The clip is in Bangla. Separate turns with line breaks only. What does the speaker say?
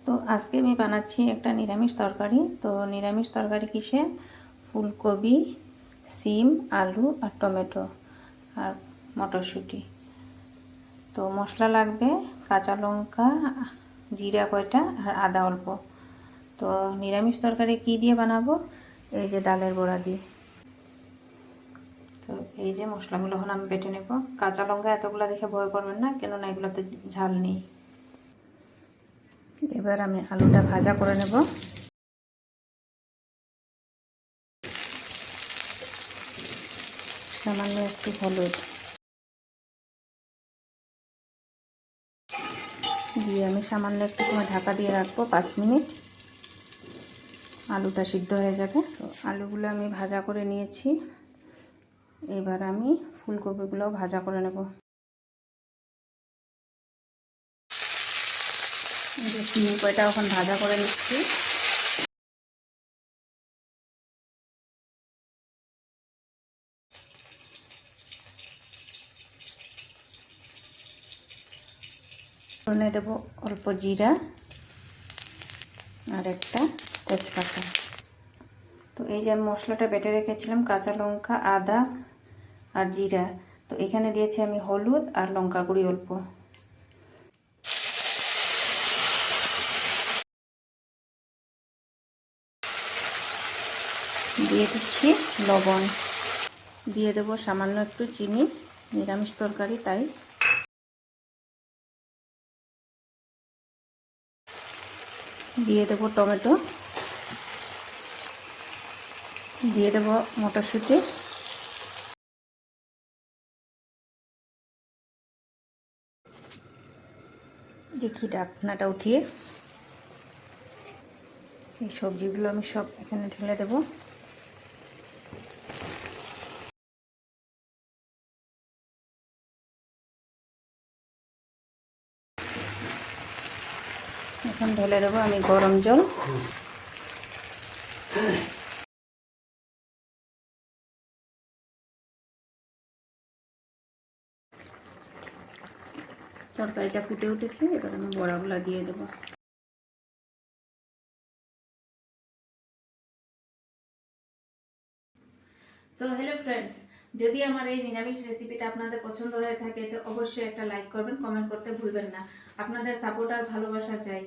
তো আজকে আমি বানাচ্ছি একটা নিরামিষ তরকারি। তো নিরামিষ তরকারি কিসে? ফুলকপি, সিম, আলু আর টমেটো আর মটরশুঁটি। তো মশলা লাগবে কাঁচা লঙ্কা, জিরা কয়টা আর আদা অল্প। তো নিরামিষ তরকারি কি দিয়ে বানাবো? এই যে ডালের বড়া দিয়ে। তো এই যে মশলাগুলো এখন আমি বেটে নেব। কাঁচা লঙ্কা এতগুলো দেখে ভয় করবেন না, কেননা এগুলোতে ঝাল নেই। এবার আমি আলুটা ভাজা করে নেব। সামান্য একটু হলুদ দিয়ে আমি সামান্য একটু সময় ঢাকা দিয়ে রাখবো, 5 মিনিট। আলুটা সিদ্ধ হয়ে যাবে। তো আলুগুলো আমি ভাজা করে নিয়েছি। এবার আমি ফুলকপিগুলোও ভাজা করে নেব। সিম কয়টা এখন ভাজা করে নিচ্ছি। ফোড়নে দেবো অল্প জিরা আর একটা তেজপাতা। তো এই যে আমি মশলাটা বেটে রেখেছিলাম, কাঁচা লঙ্কা, আদা আর জিরা, তো এখানে দিয়েছি আমি হলুদ আর লঙ্কা গুঁড়ি অল্প। দিয়ে দিচ্ছি লবণ, দিয়ে দেবো সামান্য একটু চিনি, নিরামিষ তরকারি তাই। দিয়ে দেবো টমেটো, দিয়ে দেবো মটরশুঁটি, দেখি ঢাকনাটা উঠিয়ে এই সবজিগুলো আমি সব এখানে ঢেলে দেবো। এখন ঢেলে দেবো আমি গরম জল। তরকারিটা ফুটে উঠেছে, এবার আমি বড়াগুলো দিয়ে দেবো। সো হ্যালো ফ্রেন্ডস, যদি আমার এই নিরামিষ রেসিপিটা আপনাদের পছন্দ হয়ে থাকে তো অবশ্যই একটা লাইক করবেন, কমেন্ট করতে ভুলবেন না। আপনাদের সাপোর্ট আর ভালোবাসা চাই।